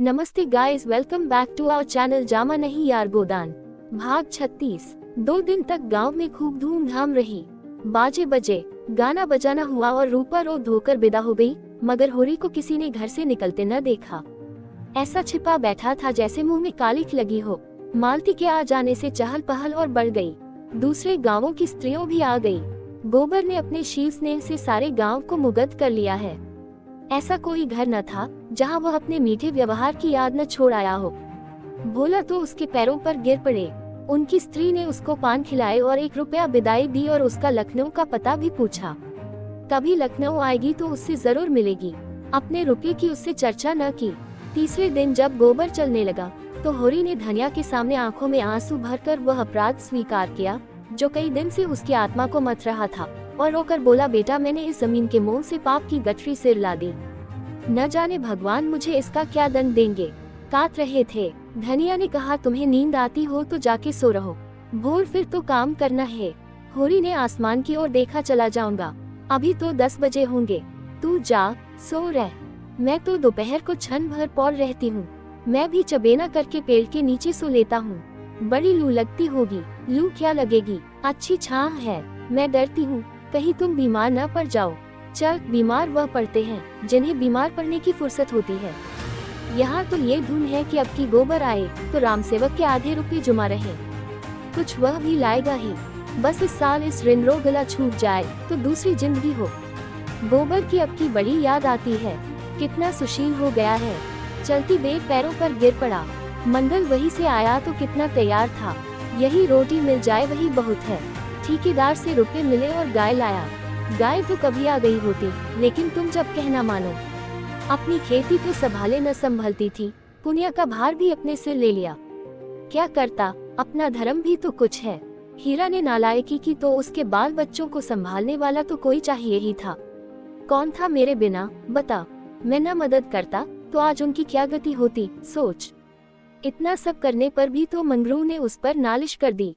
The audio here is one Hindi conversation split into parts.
नमस्ते guys, welcome back to our channel जामा नहीं यार गोदान। भाग 36। 2 दिन तक गांव में खूब धूमधाम रही। बाजे बजे, गाना बजाना हुआ और रूपा रो धोकर विदा हो गई, मगर होरी को किसी ने घर से निकलते न देखा। ऐसा छिपा बैठा था जैसे मुंह में कालिख लगी हो। मालती के आ जाने से चहल पहल और बढ़ गई। दूसरे गांवों की स्त्रियों भी आ गई। गोबर ने अपने शील स्नेह से सारे गांव को मुग्ध कर लिया है। ऐसा कोई घर न था जहां वह अपने मीठे व्यवहार की याद न छोड़ आया हो। भोला तो उसके पैरों पर गिर पड़े। उनकी स्त्री ने उसको पान खिलाए और 1 रुपया विदाई दी और उसका लखनऊ का पता भी पूछा। कभी लखनऊ आएगी तो उससे जरूर मिलेगी। अपने रुपये की उससे चर्चा न की। तीसरे दिन जब गोबर चलने लगा तो होरी ने धनिया के सामने आंखों में आंसू भरकर वह अपराध स्वीकार किया जो कई दिन से उसकी आत्मा को मथ रहा था, और रोकर बोला, बेटा मैंने इस जमीन के मोह से पाप की गठरी सिर ला दी। न जाने भगवान मुझे इसका क्या दंड देंगे। काट रहे थे। धनिया ने कहा, तुम्हें नींद आती हो तो जाके सो रहो, भोर फिर तो काम करना है। होरी ने आसमान की ओर देखा, चला जाऊंगा, अभी तो 10 बजे होंगे, तू जा सो रह, मैं तो दोपहर को क्षण भर पौड़ रहती हूँ। मैं भी चबेना करके पेड़ के नीचे सो लेता हूँ। बड़ी लू लगती होगी। लू क्या लगेगी, अच्छी छांव है। मैं डरती हूँ कहीं तुम बीमार न पड़ जाओ। चल, बीमार वह पड़ते हैं जिन्हें बीमार पड़ने की फुर्सत होती है। यहाँ तो ये धुन है कि अब की गोबर आए तो राम सेवक के आधे रुपये जुमा रहे। कुछ वह भी लाएगा ही। बस इस साल इस रिनरो गला छूट जाए तो दूसरी जिंदगी हो। गोबर की अब की बड़ी याद आती है। कितना सुशील हो गया है। चलती बेर पैरों पर गिर पड़ा। मंडल वही से आया तो कितना तैयार था। यही रोटी मिल जाए वही बहुत है। ठेकेदार से रुपए मिले और गाय लाया। गाय तो कभी आ गई होती, लेकिन तुम जब कहना मानो। अपनी खेती तो संभाले न संभलती थी, पुनिया का भार भी अपने सिर ले लिया। क्या करता, अपना धर्म भी तो कुछ है। हीरा ने नालायकी की तो उसके बाल बच्चों को संभालने वाला तो कोई चाहिए ही था। कौन था मेरे बिना, बता। मैं न मदद करता तो आज उनकी क्या गति होती, सोच। इतना सब करने पर भी तो मंगरू ने उस पर नालिश कर दी।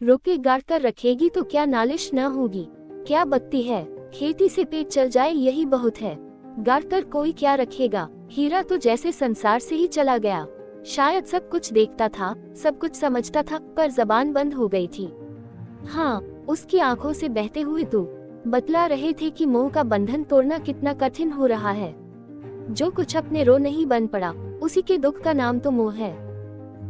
रुपये गाड़ कर रखेगी तो क्या नालिश न होगी। क्या बकती है, खेती से पेट चल जाए यही बहुत है। गाड़ कर कोई क्या रखेगा। हीरा तो जैसे संसार से ही चला गया। शायद सब कुछ देखता था, सब कुछ समझता था, पर जबान बंद हो गई थी। हाँ, उसकी आंखों से बहते हुए तो बतला रहे थे कि मोह का बंधन तोड़ना कितना कठिन हो रहा है। जो कुछ अपने रो नहीं बन पड़ा, उसी के दुख का नाम तो मोह है।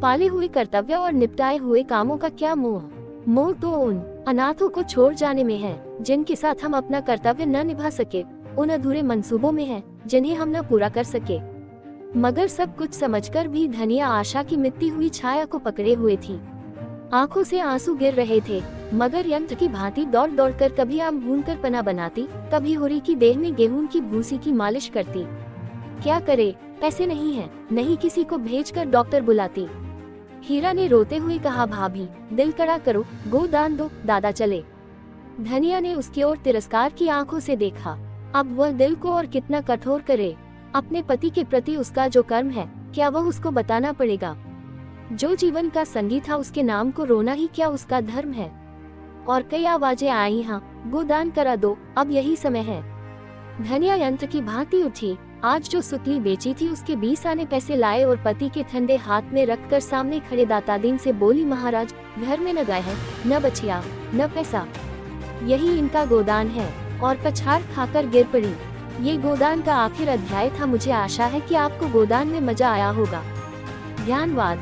पाले हुए कर्तव्य और निपटाए हुए कामों का क्या मोह। मोह तो उन अनाथों को छोड़ जाने में है जिनके साथ हम अपना कर्तव्य न निभा सके, उन अधूरे मंसूबों में है जिन्हें हम न पूरा कर सके। मगर सब कुछ समझकर भी धनिया आशा की मिटती हुई छाया को पकड़े हुए थी। आंखों से आंसू गिर रहे थे, मगर यंत्र की भांति दौड़ दौड़ कर कभी आम भूनकर पना बनाती, कभी होरी की देह में गेहूं की भूसी की मालिश करती। क्या करे, पैसे नहीं है, नहीं किसी को भेजकर डॉक्टर बुलाती। हीरा ने रोते हुए कहा, भाभी दिल कड़ा करो, गोदान दो, दादा चले। धनिया ने उसकी ओर तिरस्कार की आंखों से देखा। अब वह दिल को और कितना कठोर करे। अपने पति के प्रति उसका जो कर्म है, क्या वह उसको बताना पड़ेगा। जो जीवन का संगी था उसके नाम को रोना ही क्या उसका धर्म है। और कई आवाजें आई, हाँ गोदान करा दो, अब यही समय है। धनिया यंत्र की भांति उठी। आज जो सुतली बेची थी उसके 20 आने पैसे लाए और पति के ठंडे हाथ में रखकर सामने खड़े दातादीन से बोली, महाराज घर में न गाय है, न बछिया, न पैसा, यही इनका गोदान है। और पछाड़ खाकर गिर पड़ी। ये गोदान का आखिर अध्याय था। मुझे आशा है कि आपको गोदान में मजा आया होगा। ज्ञानवाद।